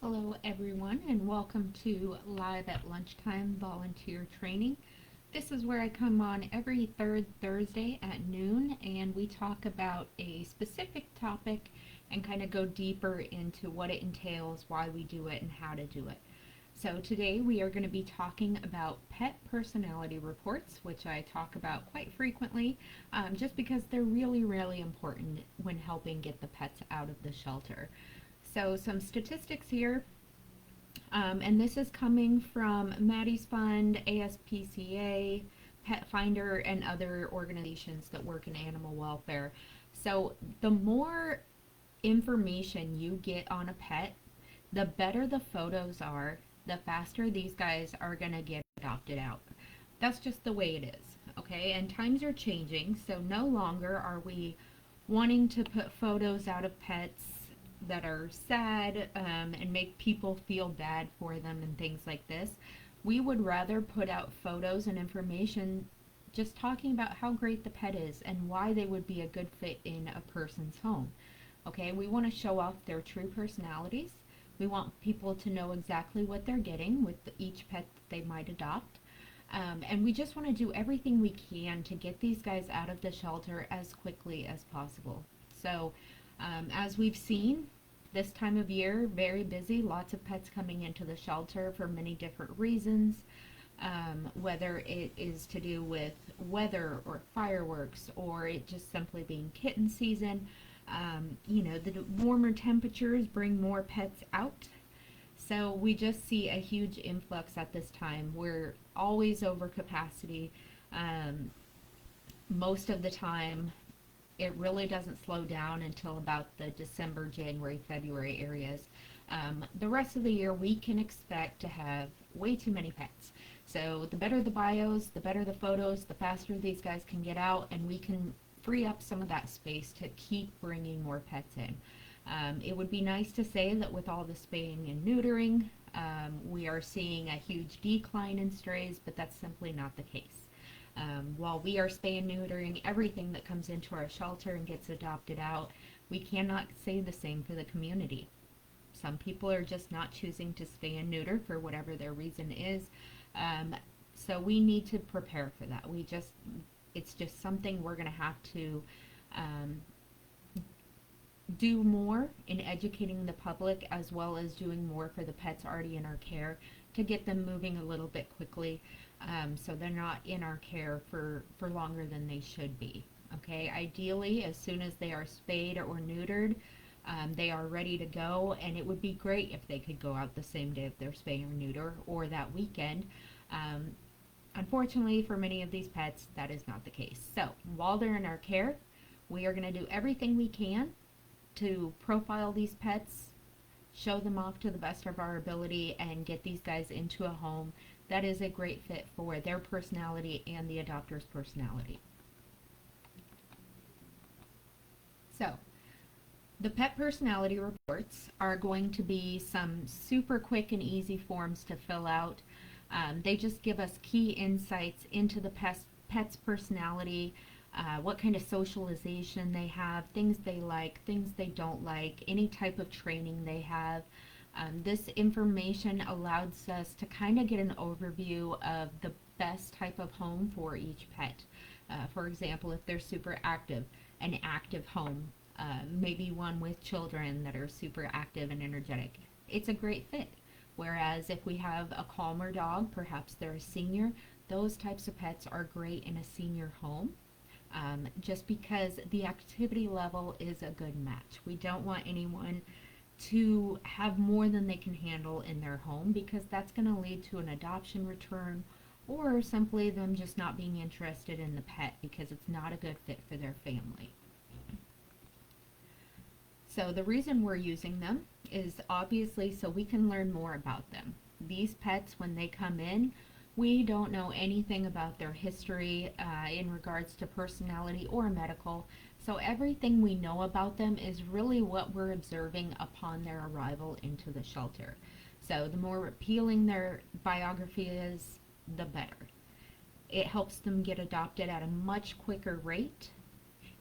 Hello, everyone, and welcome to Live at Lunchtime Volunteer Training. This is where I come on every third Thursday at noon, and we talk about a specific topic and kind of go deeper into what it entails, why we do it, and how to do it. So today we are going to be talking about pet personality reports, which I talk about quite frequently, just because they're really, really important when helping get the pets out of the shelter. So some statistics here, and this is coming from Maddie's Fund, ASPCA, Pet Finder, and other organizations that work in animal welfare. So the more information you get on a pet, the better the photos are, the faster these guys are going to get adopted out. That's just the way it is, okay? And times are changing, so no longer are we wanting to put photos out of pets that are sad and make people feel bad for them and things like this. We would rather put out photos and information just talking about how great the pet is and why they would be a good fit in a person's home. Okay, we want to show off their true personalities. We want people to know exactly what they're getting with each pet that they might adopt. And we just want to do everything we can to get these guys out of the shelter as quickly as possible. So as we've seen, this time of year, very busy, lots of pets coming into the shelter for many different reasons, whether it is to do with weather or fireworks or it just simply being kitten season. The warmer temperatures bring more pets out. So we just see a huge influx at this time. We're always over capacity. Most of the time, it really doesn't slow down until about the December, January, February areas. The rest of the year, we can expect to have way too many pets. So the better the bios, the better the photos, the faster these guys can get out, and we can free up some of that space to keep bringing more pets in. It would be nice to say that with all the spaying and neutering, we are seeing a huge decline in strays, but that's simply not the case. While we are spay and neutering everything that comes into our shelter and gets adopted out, we cannot say the same for the community. Some people are just not choosing to spay and neuter for whatever their reason is. So we need to prepare for that. It's just something we're going to have to do more in educating the public, as well as doing more for the pets already in our care to get them moving a little bit quickly, so they're not in our care for longer than they should be. Okay, ideally, as soon as they are spayed or neutered, they are ready to go, and it would be great if they could go out the same day of their spay or neuter or that weekend. Unfortunately, for many of these pets, that is not the case. So while they're in our care, we are going to do everything we can to profile these pets, show them off to the best of our ability, and get these guys into a home that is a great fit for their personality and the adopter's personality. So, the pet personality reports are going to be some super quick and easy forms to fill out. They just give us key insights into the pet's personality, what kind of socialization they have, things they like, things they don't like, any type of training they have. This information allows us to kind of get an overview of the best type of home for each pet. For example, if they're super active, an active home, maybe one with children that are super active and energetic. It's a great fit. Whereas if we have a calmer dog, perhaps they're a senior, those types of pets are great in a senior home. Just because the activity level is a good match. We don't want anyone to have more than they can handle in their home, because that's going to lead to an adoption return or simply them just not being interested in the pet because it's not a good fit for their family. So the reason we're using them is obviously so we can learn more about them. These pets, when they come in, we don't know anything about their history in regards to personality or medical, so everything we know about them is really what we're observing upon their arrival into the shelter. So the more appealing their biography is, the better. It helps them get adopted at a much quicker rate.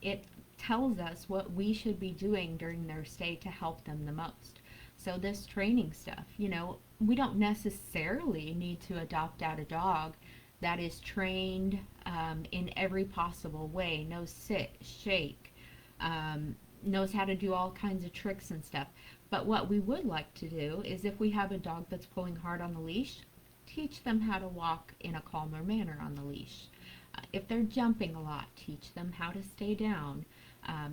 It tells us what we should be doing during their stay to help them the most. So this training stuff, we don't necessarily need to adopt out a dog that is trained in every possible way, knows sit, shake, knows how to do all kinds of tricks and stuff. But what we would like to do is, if we have a dog that's pulling hard on the leash, teach them how to walk in a calmer manner on the leash. If they're jumping a lot, teach them how to stay down.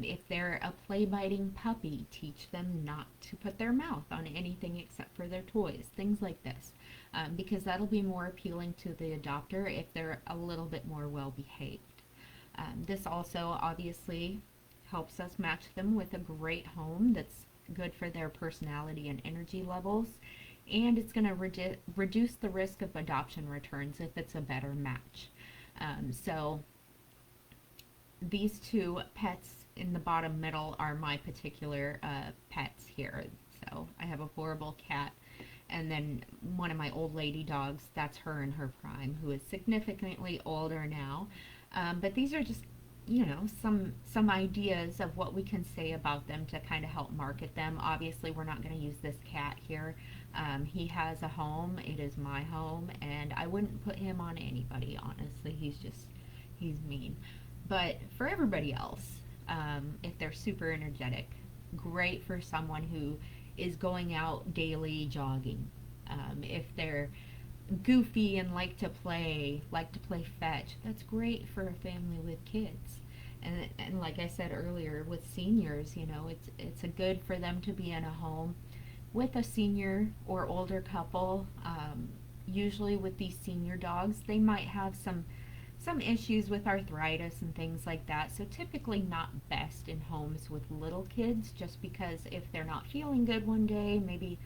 If they're a play biting puppy, teach them not to put their mouth on anything except for their toys, things like this, because that'll be more appealing to the adopter if they're a little bit more well behaved. This also obviously helps us match them with a great home that's good for their personality and energy levels, and it's going to reduce the risk of adoption returns if it's a better match. So these two pets in the bottom middle are my particular pets here. So I have a horrible cat, and then one of my old lady dogs, that's her in her prime, who is significantly older now. But these are just, some ideas of what we can say about them to kind of help market them. Obviously, we're not going to use this cat here. He has a home. It is my home, and I wouldn't put him on anybody, honestly. He's mean. But for everybody else, if they're super energetic, great for someone who is going out daily jogging. If they're goofy and like to play fetch, that's great for a family with kids. And like I said earlier, with seniors, it's a good for them to be in a home with a senior or older couple. Usually with these senior dogs, they might have some issues with arthritis and things like that, so typically not best in homes with little kids, just because if they're not feeling good one day, maybe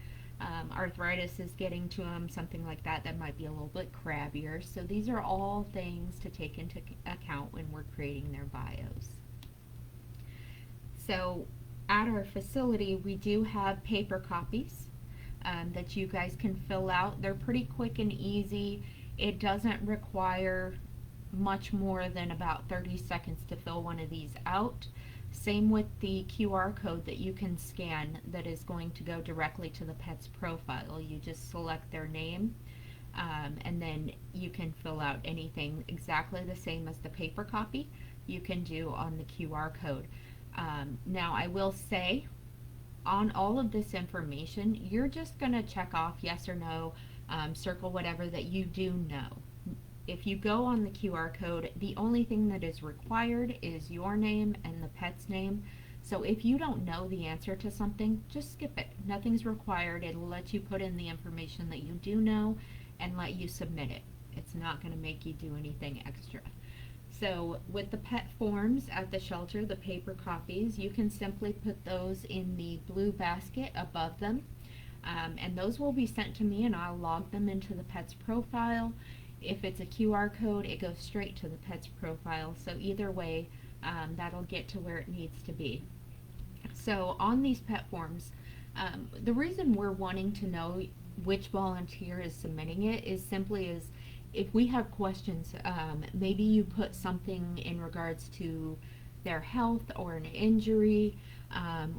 arthritis is getting to them, something like that, that might be a little bit crabbier. So these are all things to take into account when we're creating their bios. So at our facility, we do have paper copies that you guys can fill out. They're pretty quick and easy. It doesn't require much more than about 30 seconds to fill one of these out. Same with the QR code that you can scan that is going to go directly to the pet's profile. You just select their name, and then you can fill out anything exactly the same as the paper copy you can do on the QR code. Now I will say, on all of this information, you're just going to check off yes or no, circle whatever that you do know. If you go on the QR code, the only thing that is required is your name and the pet's name. So if you don't know the answer to something, just skip it. Nothing's required. It'll let you put in the information that you do know and let you submit it. It's not going to make you do anything extra. So with the pet forms at the shelter, the paper copies, you can simply put those in the blue basket above them. And those will be sent to me, and I'll log them into the pet's profile. If it's a QR code, it goes straight to the pet's profile. So either way, that'll get to where it needs to be. So on these pet forms, the reason we're wanting to know which volunteer is submitting it is simply as if we have questions, maybe you put something in regards to their health or an injury,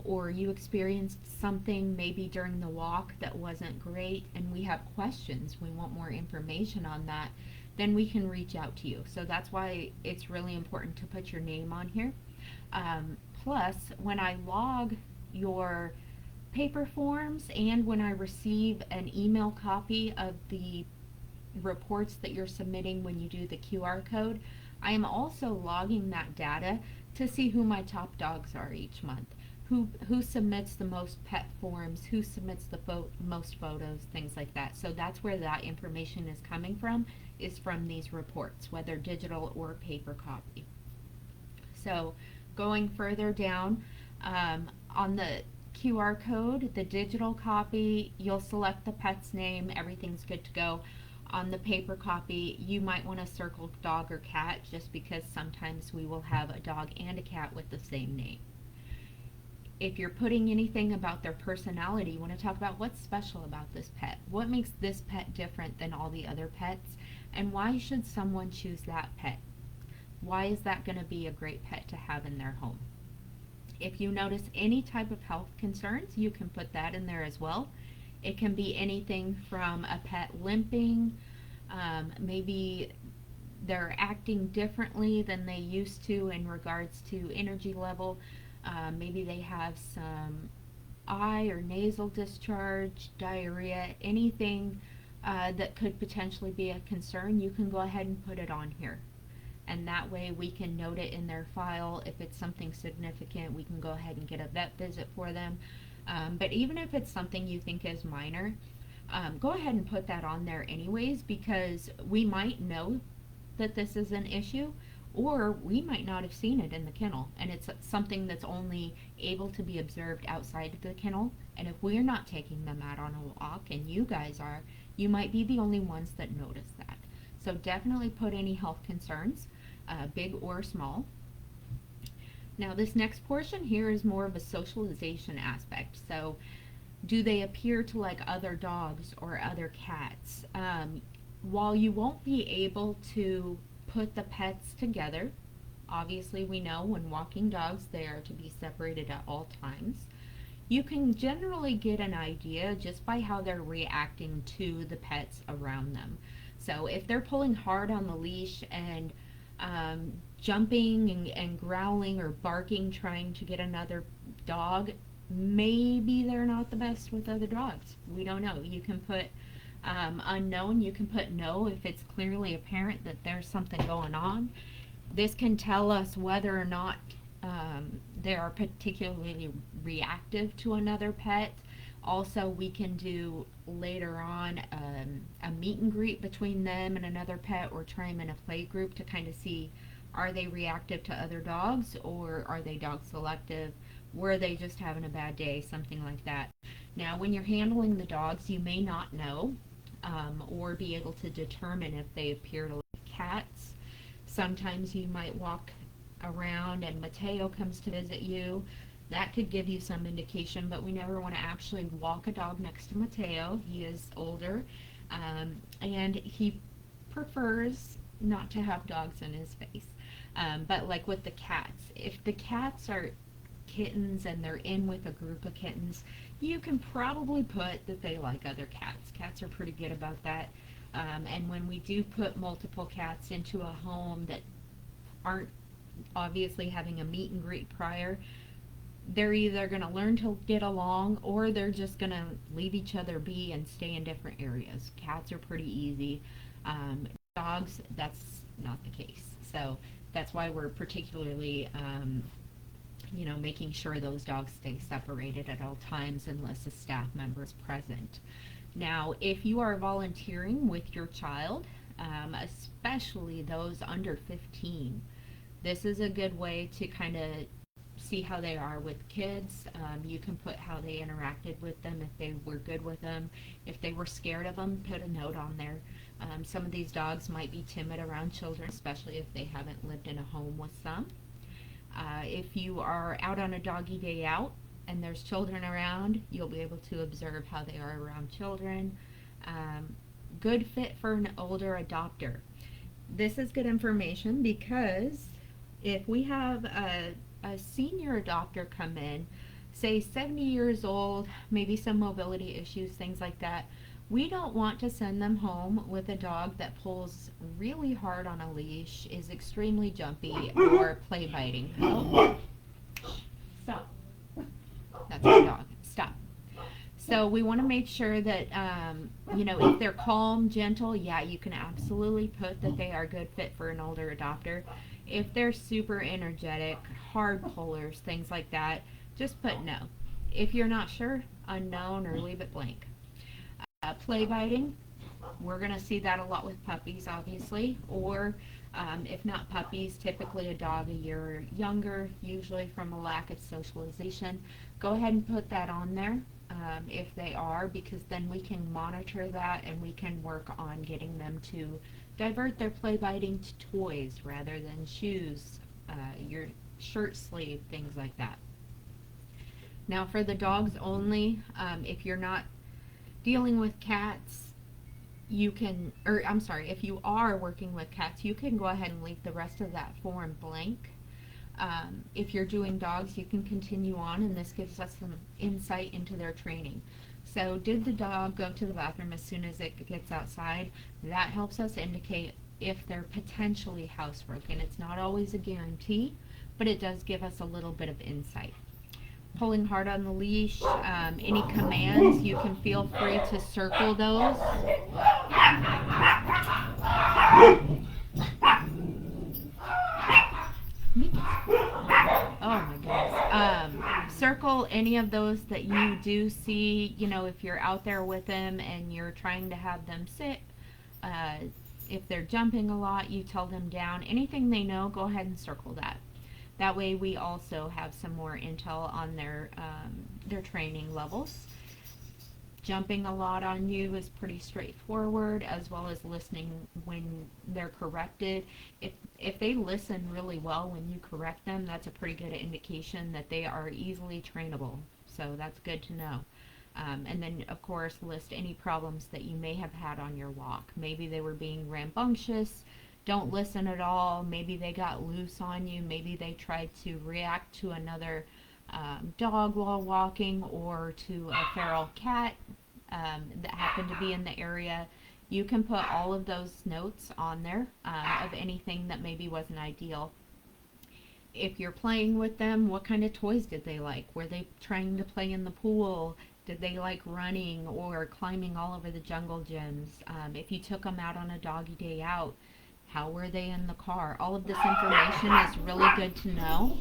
or you experienced something maybe during the walk that wasn't great, and we have questions, we want more information on that, then we can reach out to you. So that's why it's really important to put your name on here. Plus, when I log your paper forms and when I receive an email copy of the reports that you're submitting when you do the QR code, I am also logging that data to see who my top dogs are each month, who submits the most pet forms, who submits the most photos, things like that. So that's where that information is coming from, is from these reports, whether digital or paper copy. So going further down, on the QR code, the digital copy, you'll select the pet's name, everything's good to go. On the paper copy, you might want to circle dog or cat, just because sometimes we will have a dog and a cat with the same name. If you're putting anything about their personality, you want to talk about what's special about this pet. What makes this pet different than all the other pets? And why should someone choose that pet? Why is that going to be a great pet to have in their home? If you notice any type of health concerns, you can put that in there as well. It can be anything from a pet limping, maybe they're acting differently than they used to in regards to energy level. Maybe they have some eye or nasal discharge, diarrhea, anything that could potentially be a concern, you can go ahead and put it on here. And that way we can note it in their file. If it's something significant, we can go ahead and get a vet visit for them. But even if it's something you think is minor, go ahead and put that on there anyways, because we might know that this is an issue, or we might not have seen it in the kennel, and it's something that's only able to be observed outside of the kennel. And if we're not taking them out on a walk and you guys are, you might be the only ones that notice that. So definitely put any health concerns, big or small. Now this next portion here is more of a socialization aspect. So do they appear to like other dogs or other cats? While you won't be able to put the pets together, obviously we know when walking dogs they are to be separated at all times, you can generally get an idea just by how they're reacting to the pets around them. So if they're pulling hard on the leash and jumping and growling or barking trying to get another dog, maybe they're not the best with other dogs. We don't know. You can put unknown, you can put no if it's clearly apparent that there's something going on. This can tell us whether or not they are particularly reactive to another pet. Also, we can do later on a meet and greet between them and another pet, or try them in a play group to kind of see, are they reactive to other dogs or are they dog selective? Were they just having a bad day? Something like that. Now, when you're handling the dogs, you may not know or be able to determine if they appear to like cats. Sometimes you might walk around and Mateo comes to visit you. That could give you some indication, but we never want to actually walk a dog next to Mateo. He is older, and he prefers not to have dogs in his face. But like with the cats, if the cats are kittens and they're in with a group of kittens, you can probably put that they like other cats. Cats are pretty good about that. And when we do put multiple cats into a home that aren't obviously having a meet and greet prior, they're either going to learn to get along or they're just going to leave each other be and stay in different areas. Cats are pretty easy. Dogs, that's not the case. So that's why we're particularly making sure those dogs stay separated at all times unless a staff member is present. Now, if you are volunteering with your child, especially those under 15, this is a good way to kind of see how they are with kids. You can put how they interacted with them, if they were good with them. If they were scared of them, put a note on there. Some of these dogs might be timid around children, especially if they haven't lived in a home with some. If you are out on a doggy day out and there's children around, you'll be able to observe how they are around children. Good fit for an older adopter. This is good information because if we have a senior adopter come in, say 70 years old, maybe some mobility issues, things like that, we don't want to send them home with a dog that pulls really hard on a leash, is extremely jumpy, or play biting. Oh. Stop. That's my dog. Stop. So we want to make sure that, if they're calm, gentle, yeah, you can absolutely put that they are a good fit for an older adopter. If they're super energetic, hard pullers, things like that, just put no. If you're not sure, unknown, or leave it blank. Play biting, we're going to see that a lot with puppies, obviously, or if not puppies, typically a dog a year or younger, usually from a lack of socialization. Go ahead and put that on there if they are, because then we can monitor that and we can work on getting them to divert their play biting to toys rather than shoes, your shirt sleeve, things like that. Now for the dogs only, if you're not dealing with cats, you can, if you are working with cats, you can go ahead and leave the rest of that form blank. If you're doing dogs, you can continue on, and this gives us some insight into their training. So did the dog go to the bathroom as soon as it gets outside? That helps us indicate if they're potentially housebroken. It's not always a guarantee, but it does give us a little bit of insight. Pulling hard on the leash, any commands, you can feel free to circle those. Oh my goodness. Circle any of those that you do see, you know, if you're out there with them and you're trying to have them sit. If they're jumping a lot, you tell them down. Anything they know, go ahead and circle that. That way we also have some more intel on their training levels. Jumping a lot on you is pretty straightforward, as well as listening when they're corrected. If they listen really well when you correct them, that's a pretty good indication that they are easily trainable. So that's good to know. And then, of course, list any problems that you may have had on your walk. Maybe they were being rambunctious, don't listen at all. Maybe they got loose on you. Maybe they tried to react to another dog while walking, or to a feral cat that happened to be in the area. You can put all of those notes on there of anything that maybe wasn't ideal. If you're playing with them, what kind of toys did they like? Were they trying to play in the pool? Did they like running or climbing all over the jungle gyms? If you took them out on a doggy day out, how were they in the car? All of this information is really good to know.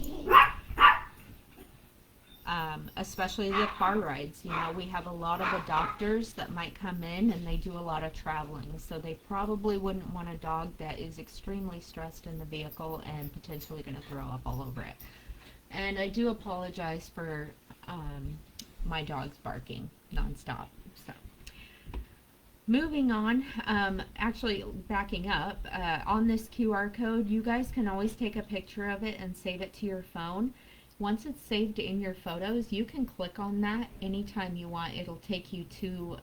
Especially the car rides. You know, we have a lot of adopters that might come in and they do a lot of traveling, so they probably wouldn't want a dog that is extremely stressed in the vehicle and potentially going to throw up all over it. And I do apologize for my dogs barking nonstop. So moving on, actually backing up, on this QR code, you guys can always take a picture of it and save it to your phone. Once it's saved in your photos, you can click on that anytime you want. It'll take you to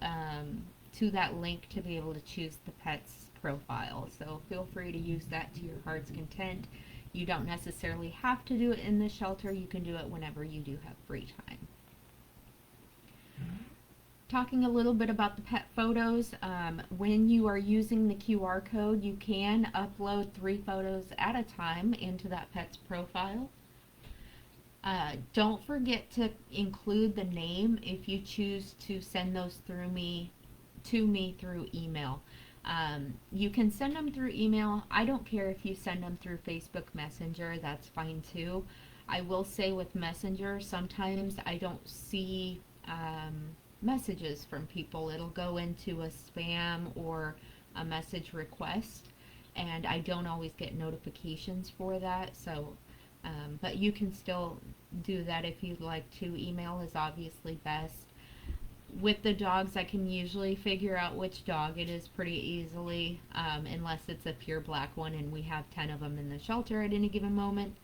that link to be able to choose the pet's profile. So feel free to use that to your heart's content. You don't necessarily have to do it in the shelter. You can do it whenever you do have free time. Talking a little bit about the pet photos, when you are using the QR code, you can upload 3 photos at a time into that pet's profile. Don't forget to include the name if you choose to send those to me through email. You can send them through email. I don't care if you send them through Facebook Messenger, that's fine too. I will say with Messenger, sometimes I don't see messages from people. It'll go into a spam or a message request, and I don't always get notifications for that. So but you can still do that if you'd like to. Email is obviously best. With the dogs, I can usually figure out which dog it is pretty easily, unless it's a pure black one and we have 10 of them in the shelter at any given moment.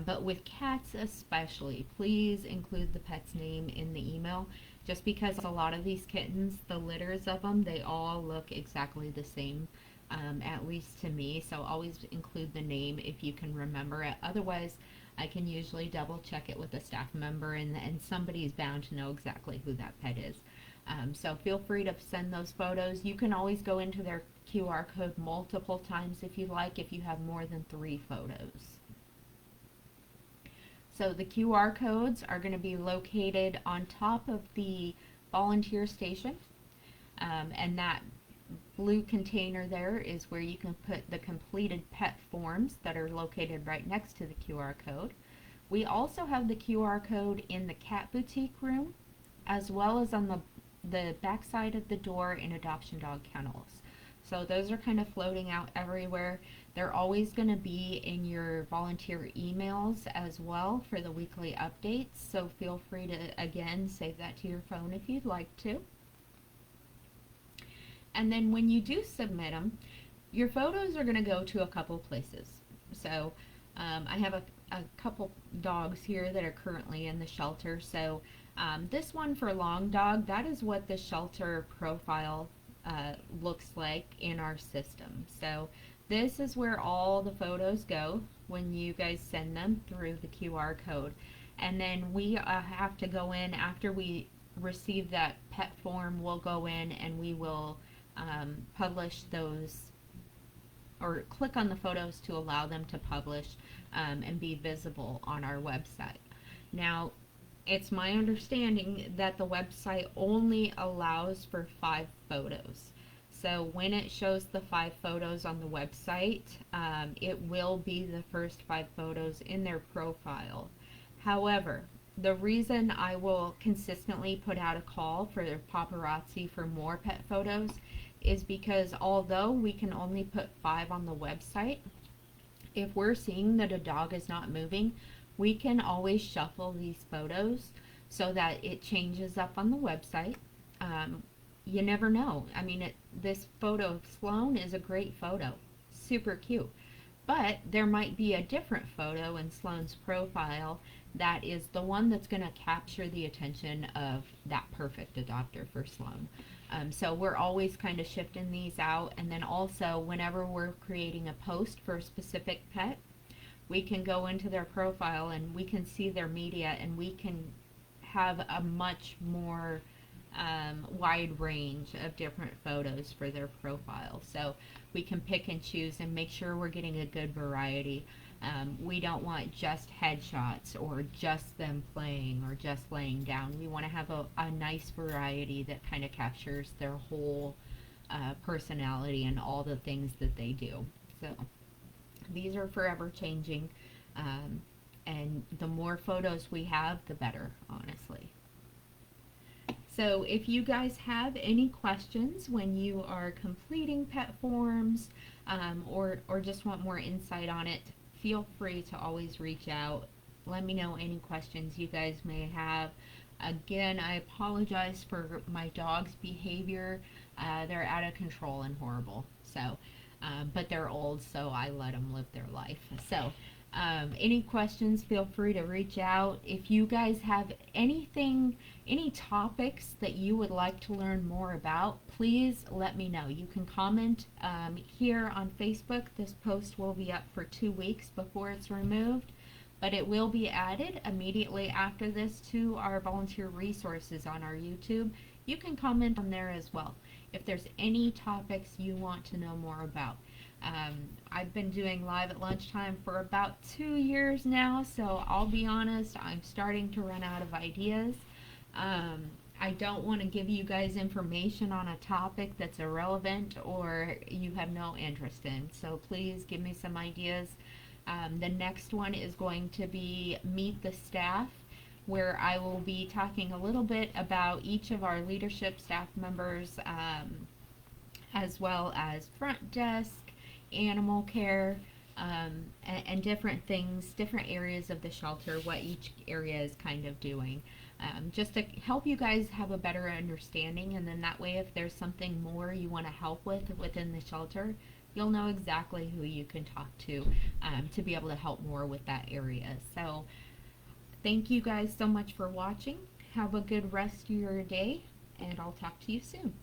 But with cats especially, please include the pet's name in the email, just because a lot of these kittens, the litters of them, they all look exactly the same. At least to me, so always include the name if you can remember it. Otherwise, I can usually double check it with a staff member, and somebody's bound to know exactly who that pet is. So feel free to send those photos. You can always go into their QR code multiple times if you like, if you have more than 3 photos. So the QR codes are going to be located on top of the volunteer station, and that blue container there is where you can put the completed pet forms that are located right next to the QR code. We also have the QR code in the cat boutique room, as well as on the back side of the door in adoption dog kennels. So those are kind of floating out everywhere. They're always going to be in your volunteer emails as well for the weekly updates. So feel free to, again, save that to your phone if you'd like to. And then when you do submit them, your photos are going to go to a couple places. So I have a couple dogs here that are currently in the shelter. So this one for Long Dog, that is what the shelter profile looks like in our system. So this is where all the photos go. when you guys send them through the QR code. And then we have to go in after we receive that pet form. We'll go in and we will publish those, or click on the photos to allow them to publish and be visible on our website. Now, it's my understanding that the website only allows for 5 photos. So when it shows the 5 photos on the website, it will be the first 5 photos in their profile. However, the reason I will consistently put out a call for paparazzi for more pet photos is because although we can only put 5 on the website, if we're seeing that a dog is not moving, we can always shuffle these photos so that it changes up on the website. You never know. I mean, this photo of Sloan is a great photo, super cute. But there might be a different photo in Sloan's profile that is the one that's going to capture the attention of that perfect adopter for Sloan. So we're always kind of shifting these out. And then also, whenever we're creating a post for a specific pet, we can go into their profile and we can see their media, and we can have a much more wide range of different photos for their profile. So we can pick and choose and make sure we're getting a good variety. We don't want just headshots or just them playing or just laying down. We want to have a nice variety that kind of captures their whole personality and all the things that they do. So these are forever changing, and the more photos we have, the better, honestly. So if you guys have any questions when you are completing pet forms, or just want more insight on it, feel free to always reach out. Let me know any questions you guys may have. Again, I apologize for my dog's behavior. They're out of control and horrible. So, but they're old, so I let them live their life. So, any questions, feel free to reach out. If you guys have anything, any topics that you would like to learn more about, please let me know. You can comment here on Facebook. This post will be up for 2 weeks before it's removed, but it will be added immediately after this to our volunteer resources on our YouTube. You can comment on there as well if there's any topics you want to know more about. I've been doing live at lunchtime for about 2 years now, so I'll be honest, I'm starting to run out of ideas. I don't want to give you guys information on a topic that's irrelevant or you have no interest in, so please give me some ideas. The next one is going to be Meet the Staff, where I will be talking a little bit about each of our leadership staff members, as well as front desk, animal care, and different things, different areas of the shelter, what each area is kind of doing, just to help you guys have a better understanding, and then that way if there's something more you want to help with within the shelter, you'll know exactly who you can talk to be able to help more with that area. So thank you guys so much for watching. Have a good rest of your day, and I'll talk to you soon.